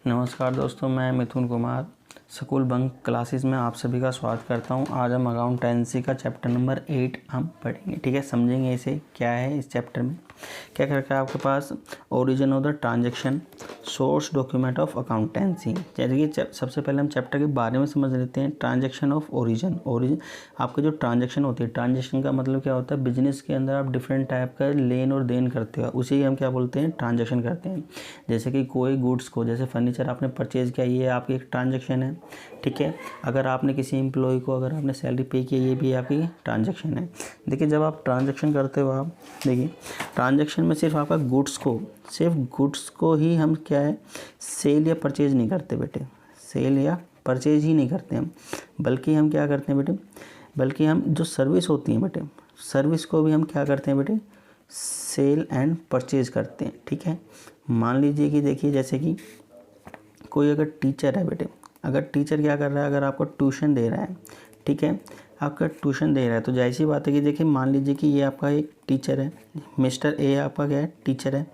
नमस्कार दोस्तों, मैं मिथुन कुमार स्कूल बंक क्लासेस में आप सभी का स्वागत करता हूं। आज हम अकाउंटेंसी का चैप्टर नंबर 8 हम पढ़ेंगे। ठीक है, समझेंगे इसे क्या है। इस चैप्टर में क्या कर रखा है आपके पास, origin of the transaction, source document of accountancy. जैसे कि सबसे पहले हम चैप्टर के बारे में समझ लेते हैं। ट्रांजैक्शन ऑफ ओरिजिन आपके जो ट्रांजैक्शन होती है, ट्रांजैक्शन का मतलब क्या होता है, बिजनेस के अंदर आप डिफरेंट टाइप का लेन और देन करते हो, उसे ही हम क्या बोलते हैं, ट्रांजैक्शन करते हैं। जैसे कि कोई गुड्स को, जैसे फर्नीचर आपने परचेज किया, ये आपकी एक ट्रांजैक्शन है। ठीक है, अगर आपने किसी एम्प्लॉय को अगर आपने सैलरी पे किया, ये भी आपकी ट्रांजैक्शन है। देखिए, जब आप ट्रांजैक्शन करते हो, आप देखिए ट्रांजैक्शन में सिर्फ आपका गुड्स को ही हम क्या है, सेल या परचेज नहीं करते बेटे, सेल या परचेज ही नहीं करते हम, बल्कि हम क्या करते हैं बेटे, बल्कि हम जो सर्विस होती है बेटे, सर्विस को भी हम क्या करते हैं बेटे, सेल एंड परचेज करते हैं। ठीक है, मान लीजिए कि देखिए, जैसे कि कोई अगर टीचर है बेटे, अगर टीचर क्या कर रहा है, अगर आपको ट्यूशन दे रहा है, ठीक है, आपका ट्यूशन दे रहा है, तो जाहिर सी बात है कि देखिए मान लीजिए कि ये आपका एक टीचर है, मिस्टर ए आपका क्या है, टीचर है।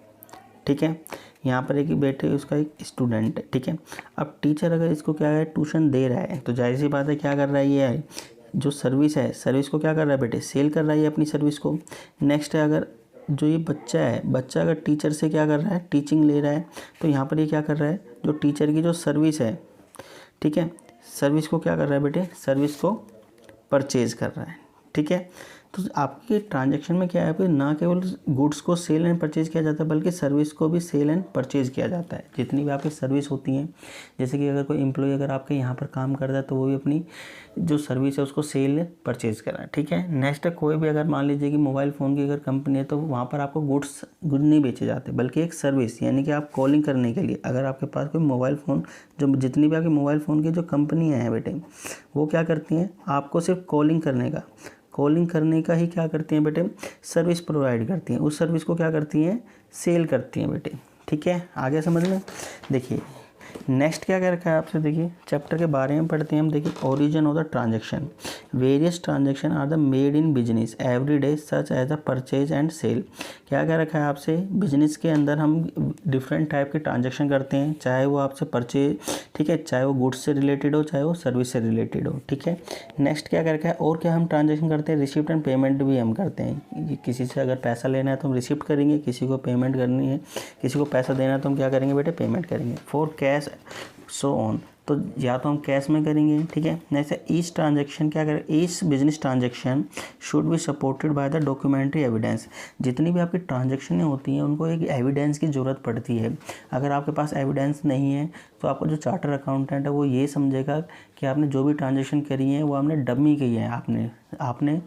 ठीक है, यहाँ पर एक बेटे उसका एक स्टूडेंट है। ठीक है, अब टीचर अगर इसको क्या है, ट्यूशन दे रहा है, तो जाहिर सी बात है क्या कर रहा है, ये है जो सर्विस है, सर्विस को क्या कर रहा है बेटे, सेल कर रहा है अपनी सर्विस को। नेक्स्ट है, अगर जो ये बच्चा है, बच्चा अगर टीचर से क्या कर रहा है, टीचिंग ले रहा है, तो यहाँ पर ये क्या कर रहा है, जो टीचर की जो सर्विस है, ठीक है, सर्विस को क्या कर रहा है बेटे, सर्विस को परचेज कर रहा है। ठीक है, तो आपके ट्रांजैक्शन में क्या है, फिर ना केवल गुड्स को सेल एंड परचेज किया जाता है, बल्कि सर्विस को भी सेल एंड परचेज किया जाता है। जितनी भी आपकी सर्विस होती हैं, जैसे कि अगर कोई एम्प्लॉय अगर आपके यहाँ पर काम करता है, तो वो भी अपनी जो सर्विस है उसको सेल परचेज कर रहा है। ठीक है, नेक्स्ट है, कोई भी अगर मान लीजिए कि मोबाइल फ़ोन की अगर कंपनी है, तो वहाँ पर आपको गुड नहीं बेचे जाते, बल्कि एक सर्विस, यानी कि आप कॉलिंग करने के लिए, अगर आपके पास कोई मोबाइल फ़ोन, जो जितनी भी आपकी मोबाइल फ़ोन की जो कंपनियाँ हैं बेटे, वो क्या करती हैं, आपको सिर्फ कॉलिंग करने का ही क्या करती हैं बेटे, सर्विस प्रोवाइड करती हैं। उस सर्विस को क्या करती हैं, सेल करती हैं बेटे। ठीक है, आगे समझ लें। देखिए नेक्स्ट क्या कर रखा है आपसे, देखिए चैप्टर के बारे में पढ़ते हैं हम। देखिए, origin of the transaction, various transaction are the made in business every day such as the purchase and sale. क्या क्या रखा है आपसे, बिजनेस के अंदर हम डिफरेंट टाइप के ट्रांजैक्शन करते हैं, चाहे वो आपसे परचेज, ठीक है, चाहे वो गुड्स से रिलेटेड हो, चाहे वो सर्विस से रिलेटेड हो। ठीक है, नेक्स्ट क्या कर रखा है, और क्या हम ट्रांजैक्शन करते हैं, रिसिप्ट एंड पेमेंट भी हम करते हैं। किसी से अगर पैसा लेना है तो हम रिसिप्ट करेंगे, किसी को पेमेंट करनी है, किसी को पैसा देना है तो हम क्या करेंगे बेटे, पेमेंट करेंगे। फॉर कैश सो ऑन, तो या तो हम कैश में करेंगे। ठीक है, जैसे ईच ट्रांजैक्शन क्या करें, each business transaction should be supported by the documentary evidence. जितनी भी आपकी ट्रांजैक्शनें होती हैं, उनको एक एविडेंस की ज़रूरत पड़ती है। अगर आपके पास एविडेंस नहीं है, तो आपको जो चार्टर अकाउंटेंट है वो ये समझेगा कि आपने जो भी ट्रांजैक्शन करी है वो आपने डमी की है, आपने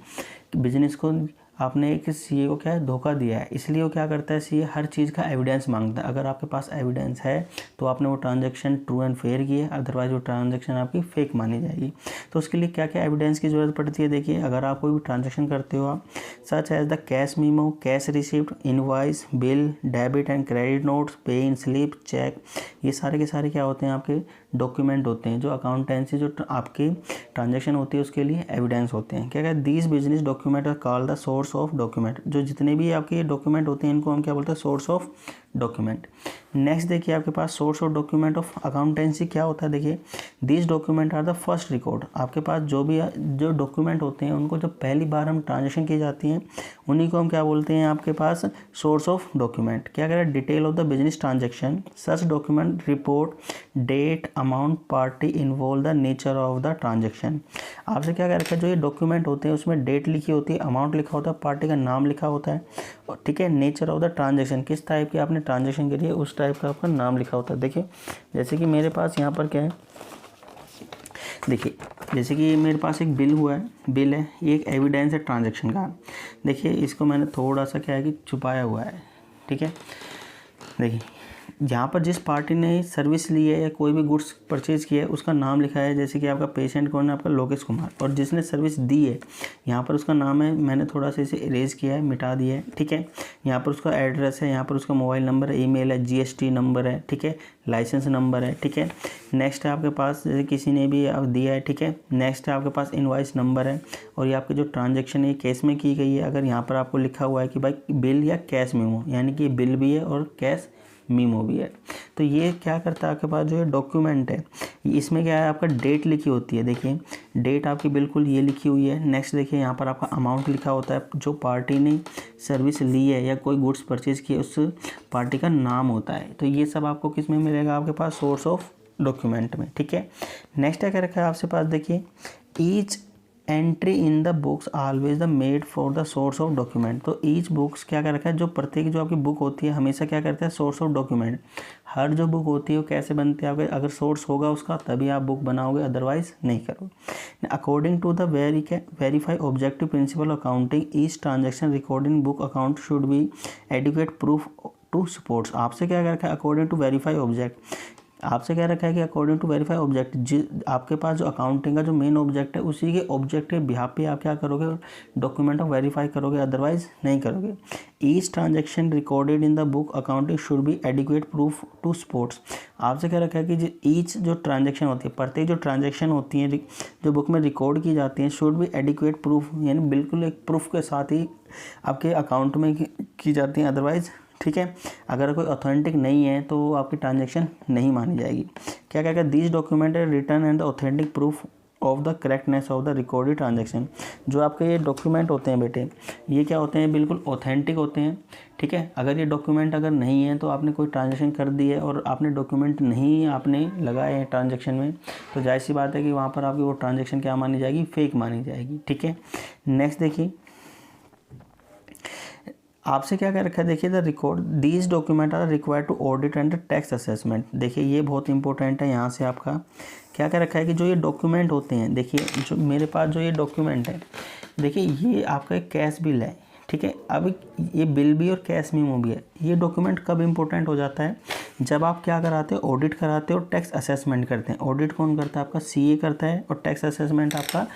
बिजनेस को, आपने एक सीए को क्या है, धोखा दिया है। इसलिए वो क्या करता है, सीए हर चीज़ का एविडेंस मांगता है। अगर आपके पास एविडेंस है तो आपने वो ट्रांजैक्शन ट्रू एंड फेयर की है, अदरवाइज वो ट्रांजैक्शन आपकी फेक मानी जाएगी। तो उसके लिए क्या क्या एविडेंस की ज़रूरत पड़ती है। देखिए, अगर आप कोई भी ट्रांजैक्शन करते हो, आप such as the cash memo, cash receipt, invoice, bill, debit and credit notes, pay in slip, check, ये सारे के सारे क्या होते हैं, आपके डॉक्यूमेंट होते हैं, जो अकाउंटेंसी जो आपकी ट्रांजैक्शन होती है उसके लिए एविडेंस होते हैं। क्या कहते हैं, these business document are called the source of document. जो जितने भी आपके डॉक्यूमेंट होते हैं, इनको हम क्या बोलते हैं, सोर्स ऑफ डॉक्यूमेंट। नेक्स्ट देखिए, आपके पास source of document of accountancy क्या होता है। देखिए, these document are the first record. आपके पास जो डॉक्यूमेंट होते हैं, उनको जब पहली बार हम ट्रांजैक्शन की जाती हैं, उन्हीं को हम क्या बोलते हैं, आपके पास सोर्स ऑफ डॉक्यूमेंट। क्या करें, detail of the business transaction, such document report date, amount, party, involve, the nature of the transaction. आपसे क्या कर रखा है, जो ये डॉक्यूमेंट होते हैं उसमें डेट लिखी होती है, अमाउंट लिखा होता है, पार्टी का नाम लिखा होता है, और ठीक है, नेचर ऑफ द ट्रांजैक्शन, किस टाइप की आपने ट्रांजैक्शन करी है उस टाइप का आपका नाम लिखा होता है। देखिए, जैसे कि मेरे पास यहाँ पर क्या है, देखिए जैसे कि मेरे पास एक बिल है, ये एक एविडेंस है ट्रांजैक्शन का। देखिए, इसको मैंने थोड़ा सा क्या है कि छुपाया हुआ है। ठीक है, देखिए जहाँ पर जिस पार्टी ने सर्विस ली है या कोई भी गुड्स परचेज़ किया है, उसका नाम लिखा है। जैसे कि आपका पेशेंट कौन है, आपका लोकेश कुमार, और जिसने सर्विस दी है यहाँ पर उसका नाम है, मैंने थोड़ा सा इसे इरेज किया है, मिटा दिया है। ठीक है, यहाँ पर उसका एड्रेस है, यहाँ पर उसका मोबाइल नंबर है, ईमेल है, जीएसटी नंबर है, ठीक है, लाइसेंस नंबर है। ठीक है, नेक्स्ट है आपके पास, जैसे किसी ने भी दिया है। ठीक है, नेक्स्ट है आपके पास इनवॉइस नंबर है, और ये आपकी जो ट्रांजैक्शन है कैश में की गई है। अगर यहाँ पर आपको लिखा हुआ है कि भाई बिल या कैश मेमो, यानी कि बिल भी है और कैश मीमो भी है। तो ये क्या करता है आपके पास जो है डॉक्यूमेंट है, इसमें क्या है आपका डेट लिखी होती है। देखिए डेट आपकी बिल्कुल ये लिखी हुई है। नेक्स्ट देखिए यहाँ पर आपका अमाउंट लिखा होता है, जो पार्टी ने सर्विस ली है या कोई गुड्स परचेज किया उस पार्टी का नाम होता है। तो ये सब आपको किस में मिलेगा आपके पास, सोर्स ऑफ डॉक्यूमेंट में, ठीक है। नेक्स्ट क्या रखा है आपके पास, देखिए each entry in the books always the made for the source of document. तो ईच बुक्स क्या क्या रखा है, जो प्रत्येक जो आपकी बुक होती है हमेशा क्या करता है, सोर्स ऑफ डॉक्यूमेंट। हर जो बुक होती है वो कैसे बनती है आपके, अगर सोर्स होगा उसका तभी आप बुक बनाओगे, अदरवाइज नहीं करोगे। According to the verify objective principle accounting, each transaction record in book account should be adequate proof to supports. आपसे क्या रखा है, अकॉर्डिंग टू वेरीफाई ऑब्जेक्ट, आपसे क्या रखा है कि अकॉर्डिंग टू वेरीफाई ऑब्जेक्ट, आपके पास जो अकाउंटिंग का जो मेन ऑब्जेक्ट है उसी के ऑब्जेक्ट के बिहाफ पे आप क्या करोगे, डॉक्यूमेंट ऑफ वेरीफाई करोगे, अदरवाइज नहीं करोगे। Each transaction recorded in the book accounting should be adequate proof to supports. आपसे क्या रखा है कि ईच जो ट्रांजेक्शन होती है, प्रत्येक जो ट्रांजेक्शन होती है जो बुक में रिकॉर्ड की जाती है, शुड बी एडिक्वेट प्रूफ, यानी बिल्कुल एक प्रूफ के साथ ही आपके अकाउंट में की जाती हैं, अदरवाइज, ठीक है, अगर कोई ऑथेंटिक नहीं है तो आपकी ट्रांजैक्शन नहीं मानी जाएगी। क्या क्या क्या, दिस डॉक्यूमेंट है return and the authentic proof of the correctness of the recorded transaction. जो आपके ये डॉक्यूमेंट होते हैं बेटे, ये क्या होते हैं, बिल्कुल ऑथेंटिक होते हैं, ठीक है। अगर ये डॉक्यूमेंट अगर नहीं है तो आपने कोई ट्रांजैक्शन कर दी है और आपने डॉक्यूमेंट नहीं आपने लगाए हैं ट्रांजैक्शन में, तो जाहिर सी बात है कि वहाँ पर आपकी वो ट्रांजैक्शन क्या मानी जाएगी, फेक मानी जाएगी, ठीक है। नेक्स्ट देखिए आपसे क्या कर रखा है, देखिए the record these document are required to audit and tax assessment. देखिए ये बहुत इंपॉर्टेंट है, यहाँ से आपका क्या कर रखा है कि जो ये डॉक्यूमेंट होते हैं, देखिए जो मेरे पास जो ये डॉक्यूमेंट है, देखिए ये आपका एक कैश बिल है, ठीक है। अब ये बिल भी और कैश मेमो भी है। ये डॉक्यूमेंट कब इंपॉर्टेंट हो जाता है, जब आप क्या कराते हो, ऑडिट कराते हो, टैक्स असेसमेंट करते हैं। ऑडिट कौन करता है, आपका सीए करता है, और टैक्स असेसमेंट आपका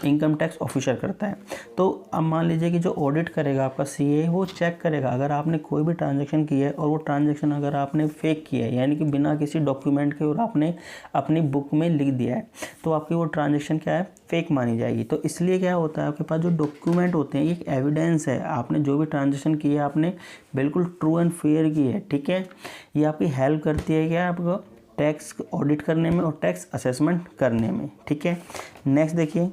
इनकम टैक्स ऑफिसर करता है। तो अब मान लीजिए कि जो ऑडिट करेगा आपका सीए, वो चेक करेगा अगर आपने कोई भी ट्रांजैक्शन की है और वो ट्रांजैक्शन अगर आपने फेक किया है, यानी कि बिना किसी डॉक्यूमेंट के और आपने अपनी बुक में लिख दिया है, तो आपकी वो ट्रांजैक्शन क्या है, फेक मानी जाएगी। तो इसलिए क्या होता है, आपके पास जो डॉक्यूमेंट होते हैं एक एविडेंस है, आपने जो भी ट्रांजैक्शन की है आपने बिल्कुल ट्रू एंड फेयर की है, ठीक है। ये आपकी हेल्प करती है क्या, आपको टैक्स ऑडिट करने में और टैक्स असेसमेंट करने में, ठीक है। नेक्स्ट देखिए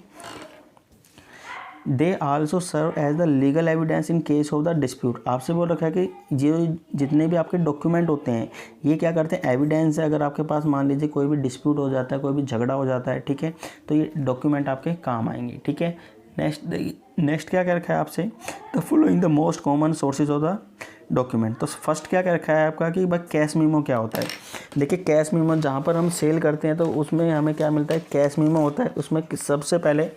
they also serve as the legal evidence in case of the dispute. आपसे बोल रखा है कि जितने भी आपके डॉक्यूमेंट होते हैं ये क्या करते हैं, एविडेंस है। अगर आपके पास मान लीजिए कोई भी डिस्प्यूट हो जाता है, कोई भी झगड़ा हो जाता है, ठीक है, तो ये डॉक्यूमेंट आपके काम आएंगे, ठीक है। नेक्स्ट क्या क्या रखा है आपसे, the following the most common sources of the document. तो फर्स्ट क्या क्या रखा है आपका कि भाई कैश मीमो क्या होता है। देखिए कैश मीमो जहाँ पर हम सेल करते हैं तो उसमें हमें क्या मिलता है, कैश मीमो होता है। उसमें सबसे पहले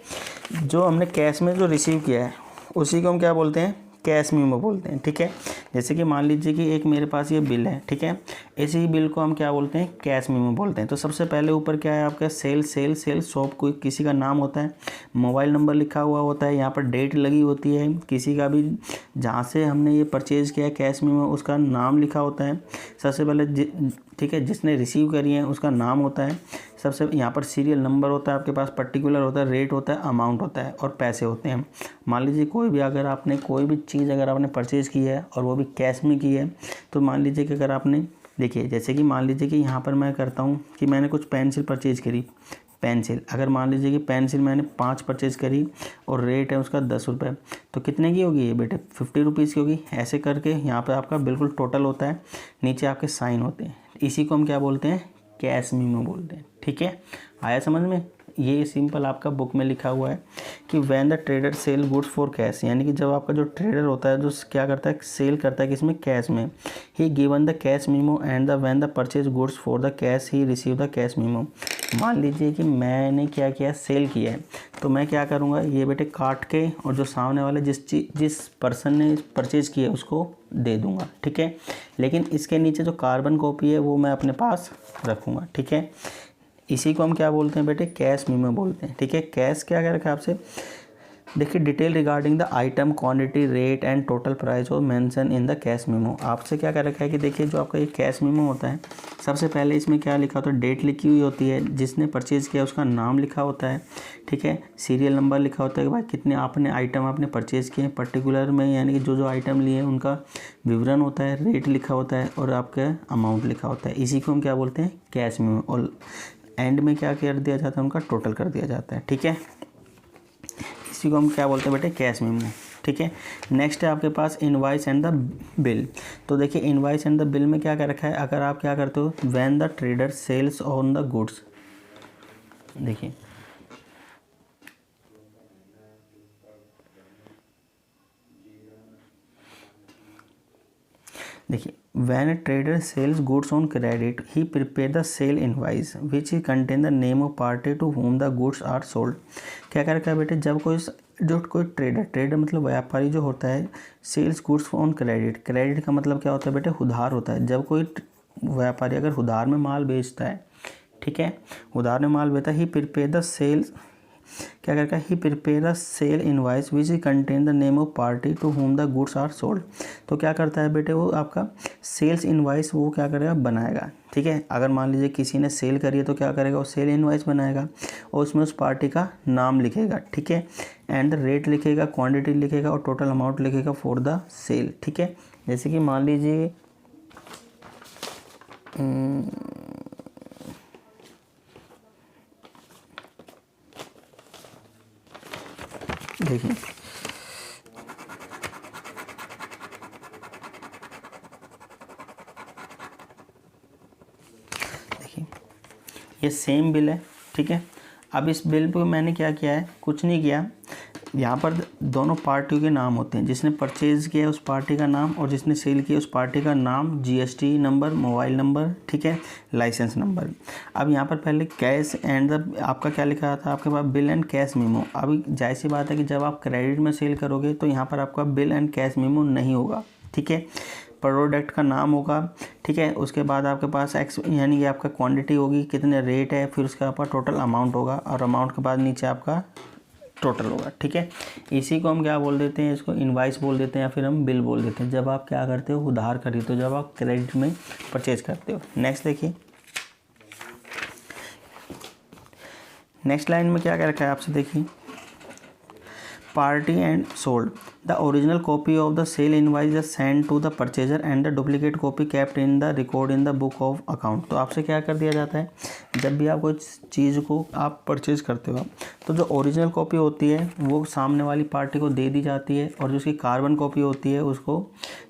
जो हमने कैश में जो रिसीव किया है उसी को हम क्या बोलते हैं, कैश मीमो बोलते हैं, ठीक है। जैसे कि मान लीजिए कि एक मेरे पास ये बिल है, ठीक है, इसी बिल को हम क्या बोलते हैं, कैश मीमो बोलते हैं। तो सबसे पहले ऊपर क्या है आपका, सेल शॉप, कोई किसी का नाम होता है, मोबाइल नंबर लिखा हुआ होता है, यहाँ पर डेट लगी होती है, किसी का भी जहाँ से हमने ये परचेज़ किया है कैश मीमो उसका नाम लिखा होता है सबसे पहले, ठीक है, जिसने रिसीव करी है उसका नाम होता है सबसे, यहाँ पर सीरियल नंबर होता है आपके पास, पर्टिकुलर होता है, रेट होता है, अमाउंट होता है और पैसे होते हैं। मान लीजिए कोई भी अगर आपने कोई भी चीज़ अगर आपने परचेज़ की है और वो भी कैश में की है, तो मान लीजिए कि अगर आपने, देखिए जैसे कि मान लीजिए कि यहाँ पर मैं करता हूँ कि मैंने कुछ पेंसिल परचेज़ करी, पेंसिल, अगर मान लीजिए कि पेंसिल मैंने 5 परचेज़ करी और रेट है उसका 10 रुपये, तो कितने की होगी ये बेटे, 50 रुपीज़ की होगी। ऐसे करके यहाँ पे आपका बिल्कुल टोटल होता है, नीचे आपके साइन होते हैं, इसी को हम क्या बोलते हैं, कैश मीमो बोलते हैं, ठीक है। आया समझ में। ये सिंपल आपका बुक में लिखा हुआ है कि when the trader sell goods for cash, यानी कि जब आपका जो ट्रेडर होता है जो क्या करता है, सेल करता है किसमें, कैश में, he given the cash memo and the when the purchase goods for the cash he receive the cash memo. मान लीजिए कि मैंने क्या किया, सेल किया है, तो मैं क्या करूँगा, ये बेटे काट के और जो सामने वाले जिस पर्सन ने परचेज़ किया उसको दे दूँगा, ठीक है। लेकिन इसके नीचे जो कार्बन कॉपी है वो मैं अपने पास रखूँगा, ठीक है। इसी को हम क्या बोलते हैं बेटे, कैश मीमो बोलते हैं, ठीक है। कैश क्या क्या रखा है आपसे, देखिए detail regarding the item quantity rate and total price और mention in the cash memo. आपसे क्या कर रखा है कि देखिए जो आपका ये कैश मेमो होता है, सबसे पहले इसमें क्या लिखा होता है, डेट लिखी हुई होती है, जिसने परचेज़ किया उसका नाम लिखा होता है, ठीक है, सीरियल नंबर लिखा होता है कि भाई कितने आपने आइटम आपने परचेज़ किए हैं पर्टिकुलर में, यानी कि जो जो आइटम लिए हैं उनका विवरण होता है, रेट लिखा होता है और आपका अमाउंट लिखा होता है। इसी को हम क्या बोलते हैं, कैश मेमो। और एंड में क्या कर दिया जाता है, उनका टोटल कर दिया जाता है, ठीक है। इसी को हम क्या बोलते हैं बेटे, कैश मेमो, ठीक है। नेक्स्ट है आपके पास इनवाइस एंड द बिल। तो देखिए इनवाइस एंड द बिल में क्या कर रखा है, अगर आप क्या करते हो, when the trader sells on the goods, देखिए when a trader sells goods on credit, he prepare the sale invoice which contain the name of party to whom the goods are sold। क्या कर रखा है बेटे, जब कोई trader मतलब व्यापारी जो होता है, sells goods on credit, credit का मतलब क्या होता है बेटे, उधार होता है। जब कोई व्यापारी अगर उधार में माल बेचता है, ठीक है, उधार में माल बेचता है, ही प्रिपेयर द सेल्स, क्या करता है, he prepare a sale invoice which contain the name of party to whom the goods are sold. तो क्या करता है बेटे, वो आपका सेल्स इनवाइस वो क्या करेगा, बनाएगा, ठीक है। अगर मान लीजिए किसी ने सेल करी है तो क्या करेगा, वो सेल इनवाइस बनाएगा और उसमें उस पार्टी का नाम लिखेगा, ठीक है, एंड रेट लिखेगा, क्वांटिटी लिखेगा और टोटल अमाउंट लिखेगा फॉर द सेल, ठीक है। जैसे कि मान लीजिए देखिए ये सेम बिल है, ठीक है। अब इस बिल पे मैंने क्या किया है, कुछ नहीं किया, यहाँ पर दोनों पार्टियों के नाम होते हैं, जिसने परचेज़ किया उस पार्टी का नाम और जिसने सेल किया उस पार्टी का नाम, जीएसटी नंबर, मोबाइल नंबर, ठीक है, लाइसेंस नंबर। अब यहाँ पर पहले कैश एंड द आपका क्या लिखा था आपके पास, बिल एंड कैश मेमो। अब जाहिर सी बात है कि जब आप क्रेडिट में सेल करोगे तो यहाँ पर आपका बिल एंड कैश मेमो नहीं होगा, ठीक है, प्रोडक्ट का नाम होगा, ठीक है। उसके बाद आपके पास एक्स यानी कि आपका क्वांटिटी होगी, कितने रेट है, फिर उसके आपका टोटल अमाउंट होगा और अमाउंट के बाद नीचे आपका टोटल होगा, ठीक है। इसी को हम क्या बोल देते हैं, इसको इनवाइस बोल देते हैं या फिर हम बिल बोल देते हैं, जब आप क्या करते हो, उधार खरीदते हो, जब आप क्रेडिट में परचेज करते हो। नेक्स्ट देखिए, नेक्स्ट लाइन में क्या कर रखा है आपसे, देखिए party and sold the original copy of the sale invoice is send to the purchaser and the duplicate copy kept in the record in the book of account. तो आपसे क्या कर दिया जाता है, जब भी आप कोई चीज़ को आप परचेज करते हो तो जो ओरिजिनल कॉपी होती है वो सामने वाली पार्टी को दे दी जाती है और जो उसकी कार्बन कॉपी होती है उसको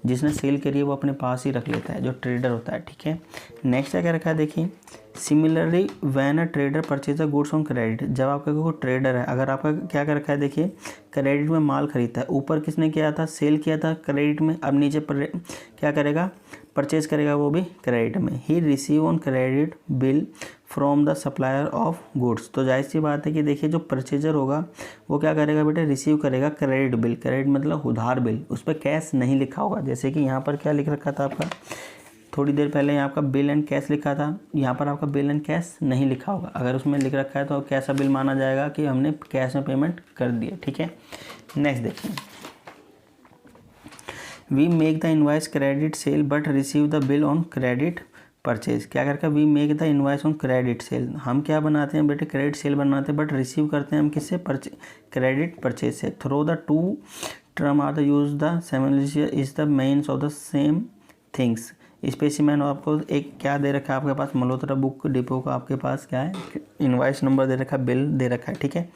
जिसने सेल करी है वो अपने पास ही रख लेता है, जो ट्रेडर होता है, ठीक है। नेक्स्ट क्या रखा है, देखिए similarly when a trader purchase a goods on credit, जब आपका कोई ट्रेडर है, अगर आपका क्या कर रखा है, देखिए क्रेडिट में माल खरीदता है, ऊपर किसने किया था, सेल किया था क्रेडिट में, अब नीचे क्या करेगा, परचेज करेगा वो भी क्रेडिट में। He receive on credit bill from the supplier of goods. तो जाहिर सी बात है कि देखिए जो परचेजर होगा वो क्या करेगा बेटे, रिसीव करेगा क्रेडिट बिल, क्रेडिट मतलब उधार बिल, उस पर कैश नहीं लिखा होगा। जैसे कि यहाँ पर क्या लिख रखा था आपका, थोड़ी देर पहले यहाँ आपका बिल एंड कैश लिखा था, यहाँ पर आपका बिल एंड कैश नहीं लिखा होगा। अगर उसमें लिख रखा है तो कैसा बिल माना जाएगा कि हमने कैश में पेमेंट कर दिया, ठीक है। नेक्स्ट देखिए, we make the invoice credit sale but receive the bill on credit purchase. क्या करके, we make the invoice on credit sale, हम क्या बनाते हैं बेटे, क्रेडिट सेल बनाते हैं, बट रिसीव करते हैं हम किससे, क्रेडिट परचेज से। Through the two term are the use the similarity is the means of the same things. Specimen आपको एक क्या दे रखा है आपके पास, मल्होत्रा बुक डिपो का आपके पास क्या है, इनवाइस नंबर दे रखा है, बिल दे रखा है, ठीक है।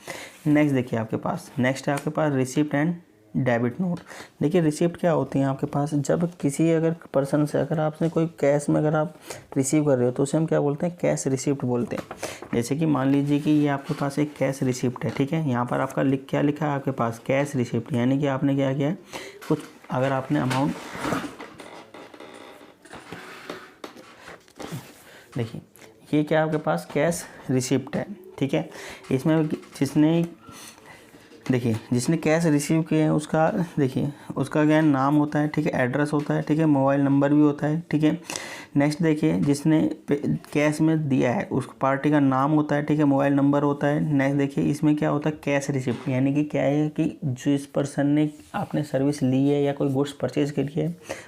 नेक्स्ट देखिए आपके पास, नेक्स्ट है आपके पास रिसिप्ट एंड डेबिट नोट। देखिए रिसिप्ट क्या होती है आपके पास, जब किसी अगर पर्सन से अगर आपने कोई कैश में अगर आप रिसीव कर रहे हो तो उसे हम क्या बोलते हैं, कैश रिसिप्ट बोलते हैं। जैसे कि मान लीजिए कि ये आपके पास एक कैश रिसिप्ट है, ठीक है, यहाँ पर आपका क्या लिखा है आपके पास, कैश रिसिप्ट, यानी कि आपने क्या किया है, कुछ अगर आपने अमाउंट, देखिए ये क्या आपके पास कैश रिसिप्ट है, ठीक है। इसमें जिसने देखिए जिसने कैश रिसीव किए हैं उसका, देखिए उसका क्या नाम होता है, ठीक है, एड्रेस होता है, ठीक है, मोबाइल नंबर भी होता है, ठीक है। नेक्स्ट देखिए जिसने कैश में दिया है उस पार्टी का नाम होता है, ठीक है, मोबाइल नंबर होता है। नेक्स्ट देखिए इसमें क्या होता है, कैश रिसिप्ट, यानी कि क्या है कि जिस पर्सन ने आपने सर्विस ली है या कोई गुड्स परचेज करी है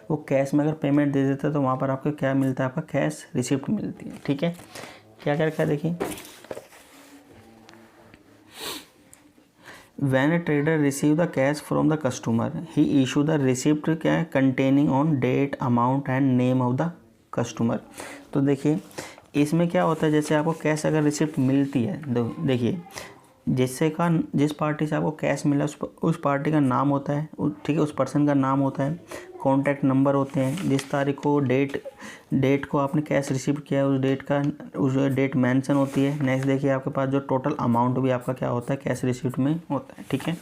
वो कैश में अगर पेमेंट दे देता है तो वहाँ पर आपको क्या मिलता है, आपका कैश रिसिप्ट मिलती है, ठीक है। क्या क्या रखा है देखिए, When a trader receive the cash from the customer, he issue the receipt क्या है, containing on date, amount and name of the customer। तो देखिए इसमें क्या होता है, जैसे आपको कैश अगर रिसिप्ट मिलती है, देखिए जिस पार्टी से आपको कैश मिला उस पार्टी का नाम होता है, ठीक है, उस पर्सन का नाम होता है, कॉन्टैक्ट नंबर होते हैं, जिस तारीख को डेट को आपने कैश रिसीव किया है उस डेट मेंशन होती है। नेक्स्ट देखिए आपके पास जो टोटल अमाउंट भी आपका क्या होता है, कैश रिसिप्ट में होता है, ठीक है।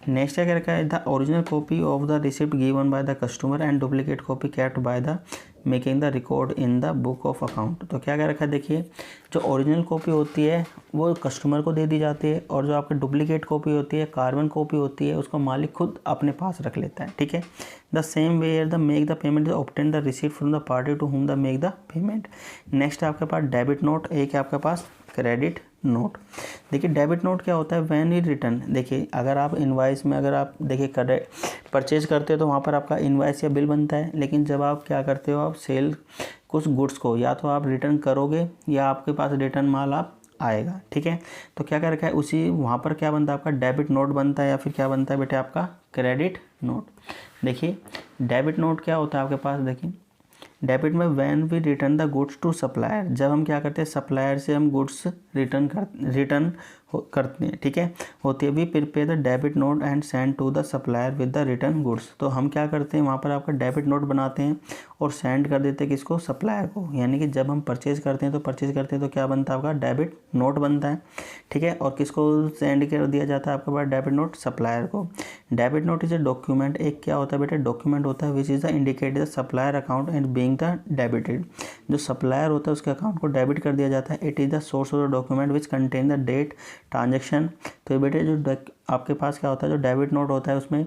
नेक्स्ट क्या रखा है, the original copy of the receipt given by the customer and duplicate copy kept by the making the record in the book of account. तो क्या रखा है देखिए, जो ओरिजिनल कॉपी होती है वो कस्टमर को दे दी जाती है और जो आपकी डुप्लीकेट कॉपी होती है, कार्बन कॉपी होती है, उसको मालिक खुद अपने पास रख लेता है, ठीक है। The same way the make the payment obtain the receipt from the party to whom the make the payment. Next आपके पास डेबिट नोट, एक है आपके पास क्रेडिट नोट। देखिए डेबिट नोट क्या होता है, व्हेन यू रिटर्न, देखिए अगर आप इनवाइस में अगर आप देखिए परचेज करते हो तो वहाँ पर आपका इनवाइस या बिल बनता है, लेकिन जब आप क्या करते हो, आप सेल कुछ गुड्स को या तो आप रिटर्न करोगे या आपके पास रिटर्न माल आप आएगा, ठीक है। तो क्या रखा है, उसी वहाँ पर क्या बनता है, आपका डेबिट नोट बनता है या फिर क्या बनता है बेटे, आपका क्रेडिट नोट। देखिए डेबिट नोट क्या होता है आपके पास, देखिए डेबिट में when we return the goods to supplier, जब हम क्या करते हैं सप्लायर से हम गुड्स रिटर्न करते हैं, ठीक है, होती है। We prepare the debit note and send to the supplier with the return goods. तो हम क्या करते हैं, वहाँ पर आपका डेबिट नोट बनाते हैं और सेंड कर देते हैं किसको, सप्लायर को। यानी कि जब हम परचेज करते हैं तो क्या बनता है, आपका डेबिट नोट बनता है, ठीक है। और किसको सेंड कर दिया जाता है आपके पास डेबिट नोट, सप्लायर को। Debit note is a document, एक क्या होता है बेटे, डॉक्यूमेंट होता है which is the indicate the supplier account and being the debited. जो सप्लायर होता है उसके अकाउंट को डेबिट कर दिया जाता है। It is the source of the document which contain the date transaction. तो ये बेटे जो आपके पास क्या होता है, जो डेबिट नोट होता है उसमें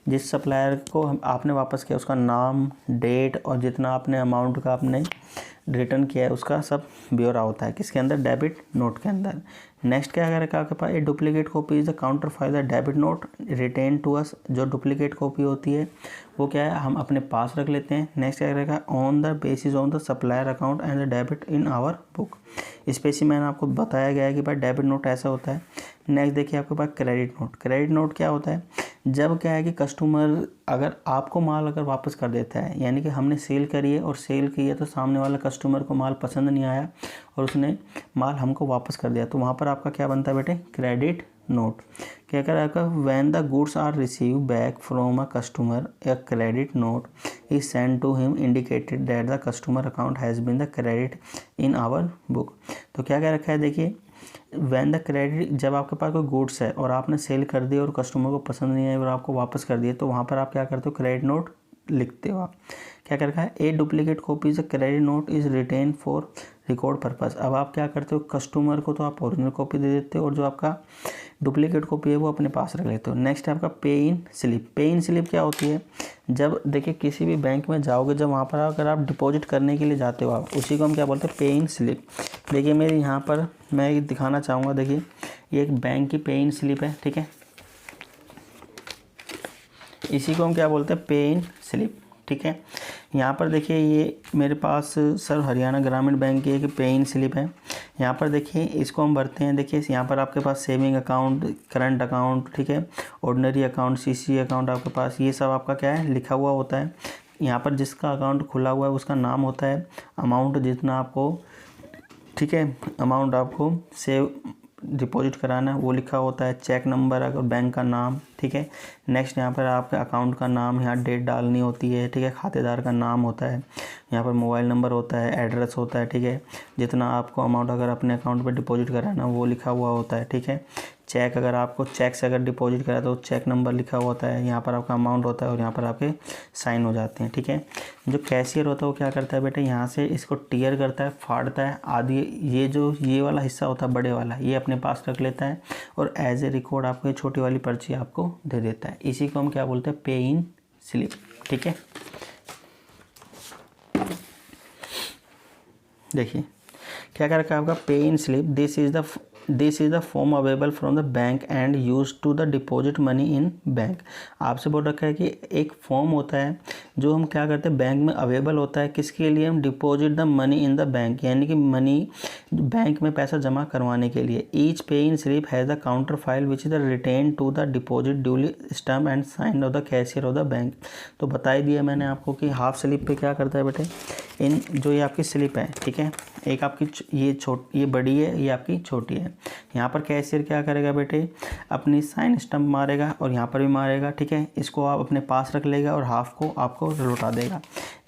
जिस सप्लायर को आपने वापस किया उसका नाम, डेट और जितना आपने अमाउंट का आपने रिटर्न किया है उसका सब ब्यौरा होता है, किसके अंदर, डेबिट नोट के अंदर। नेक्स्ट क्या अगर आपके पास, a duplicate copy is the counter file the debit note written to us. जो डुप्लीकेट कॉपी होती है वो क्या है, हम अपने पास रख लेते हैं। नेक्स्ट क्या रहेगा, on the basis on the supplier account and the debit in our book. Specific आपको बताया गया है कि भाई डेबिट नोट ऐसा होता है। नेक्स्ट देखिए आपके पास क्रेडिट नोट। क्रेडिट नोट क्या होता है, जब क्या है कि कस्टमर अगर आपको माल अगर वापस कर देता है, यानी कि हमने सेल करी है और सेल की है तो सामने वाला कस्टमर को माल पसंद नहीं आया और उसने माल हमको वापस कर दिया, तो वहाँ पर आपका क्या बनता है बेटे, क्रेडिट नोट। क्या कर आपका, when the goods are receive back from a customer a credit note is send to him indicated that the customer account has been the credit in our book. तो क्या रखा है देखिए, व्हेन द क्रेडिट, जब आपके पास कोई goods है और आपने सेल कर दिया और कस्टमर को पसंद नहीं आया और आपको वापस कर दिया, तो वहाँ पर आप क्या करते हो, क्रेडिट नोट लिखते हो आप। क्या कर रखा है, a duplicate copy is a credit note is written for record purpose. अब आप क्या करते हो, कस्टमर को तो आप ओरिजिनल कॉपी दे देते हो और जो आपका डुप्लीकेट कॉपी है वो अपने पास रख लेते हो। नेक्स्ट है आपका पे इन स्लिप। पे इन स्लिप क्या होती है, जब देखिए किसी भी बैंक में जाओगे, जब वहाँ पर अगर आप डिपॉजिट करने के लिए जाते हो आप, उसी को हम क्या बोलते हैं, पे इन स्लिप। देखिए मेरे यहाँ पर मैं दिखाना चाहूँगा, देखिए ये एक बैंक की पे इन स्लिप है, ठीक है, इसी को हम क्या बोलते हैं, पे इन स्लिप, ठीक है। यहाँ पर देखिए ये मेरे पास सर हरियाणा ग्रामीण बैंक की एक पे इन स्लिप है। यहाँ पर देखिए इसको हम भरते हैं। देखिए यहाँ पर आपके पास सेविंग अकाउंट, करंट अकाउंट, ठीक है, ऑर्डिनरी अकाउंट, सीसी अकाउंट, आपके पास ये सब आपका क्या है, लिखा हुआ होता है। यहाँ पर जिसका अकाउंट खुला हुआ है उसका नाम होता है, अमाउंट जितना आपको, ठीक है, अमाउंट आपको सेव डिपॉजिट कराना है वो लिखा होता है, चेक नंबर अगर बैंक का नाम, ठीक है। नेक्स्ट यहाँ पर आपके अकाउंट का नाम, यहाँ डेट डालनी होती है, ठीक है, खातेदार का नाम होता है, यहाँ पर मोबाइल नंबर होता है, एड्रेस होता है, ठीक है, जितना आपको अमाउंट अगर अपने अकाउंट पर डिपॉजिट कराना वो लिखा हुआ होता है, ठीक है। चेक अगर आपको चेक से अगर डिपॉजिट करा तो चेक नंबर लिखा हुआ होता है, यहाँ पर आपका अमाउंट होता है और यहाँ पर आपके साइन हो जाते हैं, ठीक है। जो कैशियर होता है वो क्या करता है बेटे, यहाँ से इसको टीयर करता है, फाड़ता है आदि, ये वाला हिस्सा होता है बड़े वाला, ये अपने पास रख लेता है और एज ए रिकॉर्ड आपको ये छोटी वाली पर्ची आपको दे देता है। इसी को हम क्या बोलते हैं, पे इन स्लिप, ठीक है। देखिए क्या कर रखा है आपका, pay in slip, this is the form available from the bank and use to the deposit money in bank. आपसे बोल रखा है कि एक फॉर्म होता है जो हम क्या करते हैं, बैंक में अवेलेबल होता है, किसके लिए, हम deposit the money in the bank, यानी कि मनी बैंक में पैसा जमा करवाने के लिए। Each pay in slip has the counter file which is the written to the deposit duly stamp and sign of the cashier of the bank. तो बता ही दिया मैंने आपको कि हाफ स्लिप पे क्या करता है बेटे, इन जो ये आपकी स्लिप है, ठीक है, एक आपकी ये बड़ी है, ये आपकी छोटी है। यहाँ पर कैशियर क्या करेगा बेटे, अपनी साइन स्टम्प मारेगा और यहाँ पर भी मारेगा, ठीक है। इसको आप अपने पास रख लेगा और हाफ को आपको लौटा देगा।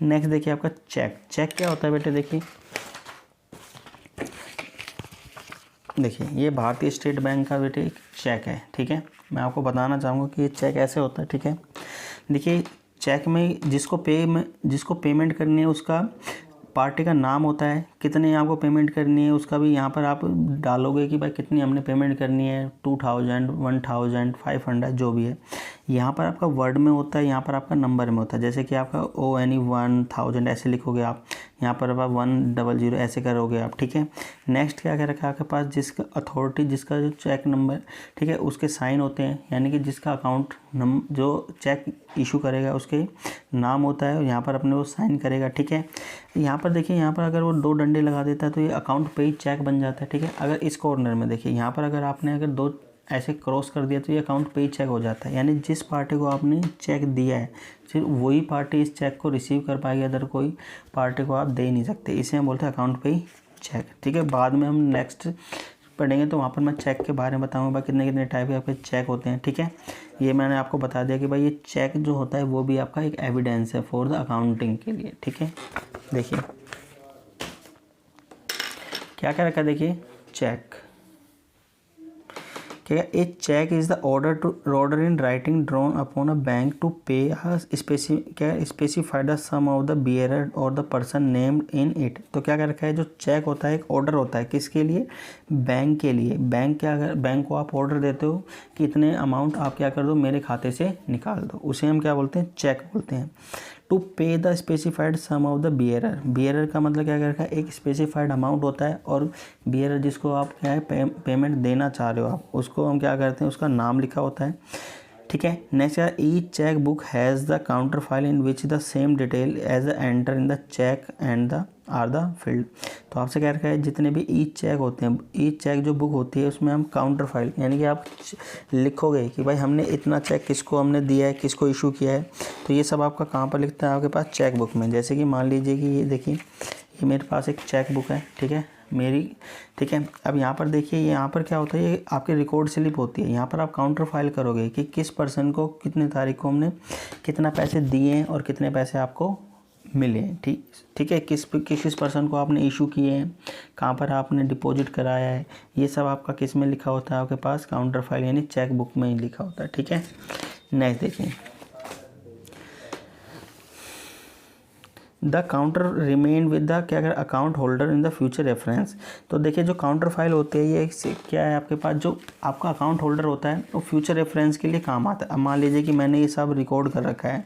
नेक्स्ट देखिए आपका चेक क्या होता है बेटे, देखिए ये भारतीय स्टेट बैंक का बेटे एक चेक है, ठीक है। मैं आपको बताना चाहूँगा कि ये चेक ऐसे होता है, ठीक है। देखिए चेक में जिसको पेमेंट करनी है उसका पार्टी का नाम होता है, कितने आपको पेमेंट करनी है उसका भी यहाँ पर आप डालोगे कि भाई कितनी हमने पेमेंट करनी है, 2000, 1000, 500 जो भी है। यहाँ पर आपका वर्ड में होता है, यहाँ पर आपका नंबर में होता है, जैसे कि आपका ONE 1000 ऐसे लिखोगे आप, यहाँ पर आप 100 ऐसे करोगे आप, ठीक है। नेक्स्ट क्या रखा है आपके पास, जिसका अथॉरिटी, जिसका जो चेक नंबर, ठीक है, उसके साइन होते हैं, यानी कि जिसका अकाउंट जो चेक इशू करेगा उसके नाम होता है और यहाँ पर अपने वो साइन करेगा, ठीक है। यहाँ पर देखिए, यहाँ पर अगर वो 2 डंडे लगा देता है तो ये अकाउंट पेड चेक बन जाता है, ठीक है। अगर इस कॉर्नर में देखिए, यहाँ पर अगर आपने 2 ऐसे क्रॉस कर दिया तो ये अकाउंट पेड चेक हो जाता है, यानी जिस पार्टी को आपने चेक दिया है सिर्फ वही पार्टी इस चेक को रिसीव कर पाएगी, अदर कोई पार्टी को आप दे ही नहीं सकते। इसे हम बोलते हैं अकाउंट पेड चेक, ठीक है। बाद में हम नेक्स्ट पढ़ेंगे तो वहाँ पर मैं चेक के बारे में बताऊँगा, कितने टाइप के आपके चेक होते हैं, ठीक है। ये मैंने आपको बता दिया कि भाई ये चेक जो होता है वो भी आपका एक एविडेंस है फॉर द अकाउंटिंग के लिए, ठीक है। देखिए क्या रखा है, देखिए चेक क्या, a cheque is the order in writing drawn upon a bank to pay specified the sum of the bearer or the person named in it. तो क्या रखा है, जो चेक होता है एक ऑर्डर होता है, किसके लिए, बैंक के लिए। बैंक को आप ऑर्डर देते हो कि इतने अमाउंट आप क्या कर दो, मेरे खाते से निकाल दो, उसे हम क्या बोलते हैं, चेक बोलते हैं। To pay the specified sum of the bearer का मतलब क्या रखा है, एक स्पेसिफाइड अमाउंट होता है और बियरर जिसको आप क्या है पेमेंट देना चाह रहे हो आप, उसको हम क्या करते हैं, उसका नाम लिखा होता है, ठीक है। नेक्स्ट है, each cheque book has the counter file in which the same detail as the enter in the cheque and the are the field. तो आपसे क्या रखा है, जितने भी ईच चेक होते हैं, ईच चेक जो बुक होती है उसमें हम काउंटर फाइल, यानी कि आप लिखोगे कि भाई हमने इतना चेक किसको हमने दिया है, किसको इशू किया है, तो ये सब आपका कहाँ पर लिखता है, आपके पास चेक बुक में। जैसे कि मान लीजिए कि ये देखिए, ये मेरे पास एक चेक बुक है, ठीक है मेरी, ठीक है। अब यहाँ पर देखिए, यहाँ पर क्या होता है, ये आपकी रिकॉर्ड स्लिप होती है, यहाँ पर आप काउंटर फाइल करोगे कि किस पर्सन को कितने तारीख को हमने कितना पैसे दिए हैं और कितने पैसे आपको मिले हैं, ठीक है। किस पर्सन को आपने इशू किए हैं, कहाँ पर आपने डिपॉजिट कराया है, ये सब आपका किस में लिखा होता है, आपके पास काउंटर फाइल यानी चेक बुक में ही लिखा होता है, ठीक है। नेक्स्ट देखिए, the counter remain with the क्या कर account holder in the future reference. तो देखिए जो काउंटर फाइल होती है ये क्या है, आपके पास जो आपका अकाउंट होल्डर होता है वो फ्यूचर रेफरेंस के लिए काम आता है। अब मान लीजिए कि मैंने ये सब रिकॉर्ड कर रखा है,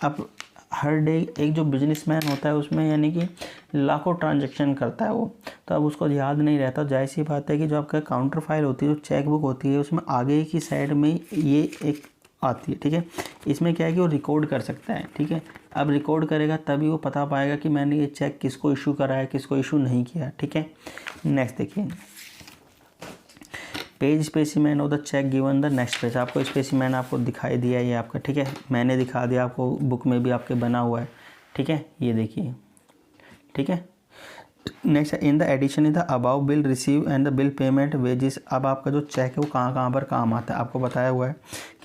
अब हर डे एक जो बिजनेसमैन होता है उसमें यानी कि लाखों ट्रांजैक्शन करता है वो, तो अब उसको याद नहीं रहता। जाहिर सी बात है कि जो आपका काउंटर फाइल होती है, जो चेक बुक होती है, उसमें आगे की साइड में ये एक आती है, ठीक है। इसमें क्या है कि वो रिकॉर्ड कर सकता है, ठीक है। अब रिकॉर्ड करेगा तभी वो पता पाएगा कि मैंने ये चेक किसको इशू करा है, किसको इशू नहीं किया, ठीक है। नेक्स्ट देखिए, page specimen of the cheque given the next page. आपको स्पेसिमेन आपको दिखाई दिया है ये आपका, ठीक है, मैंने दिखा दिया आपको, बुक में भी आपके बना हुआ है, ठीक है, ये देखिए, ठीक है। Next, in the addition in the above bill receive and the bill payment wages. अब आपका जो चेक है वो कहाँ पर काम आता है, आपको बताया हुआ है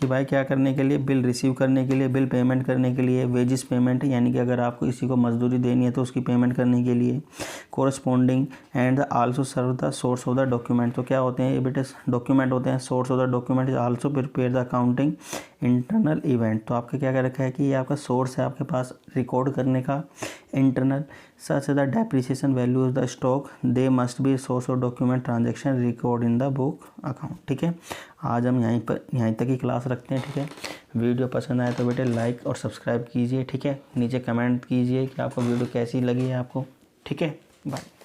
कि भाई क्या करने के लिए, बिल रिसीव करने के लिए, बिल पेमेंट करने के लिए, वेजिस पेमेंट यानी कि अगर आपको किसी को मजदूरी देनी है तो उसकी पेमेंट करने के लिए, corresponding and also serve the source of the document. तो क्या होते हैं ये बेटे, डॉक्यूमेंट होते हैं। Source of the document is also prepare the accounting internal event. तो आपका क्या कर रखा है कि ये आपका सोर्स है आपके पास रिकॉर्ड करने का internal. Such the depreciation value of the stock they must be source of document transaction record in the book account. ठीक है, आज हम यहीं तक ही क्लास रखते हैं। ठीक है, वीडियो पसंद आए तो बेटे लाइक और सब्सक्राइब कीजिए। ठीक है, नीचे कमेंट कीजिए कि आपको वीडियो कैसी लगी है आपको। ठीक है, बाय।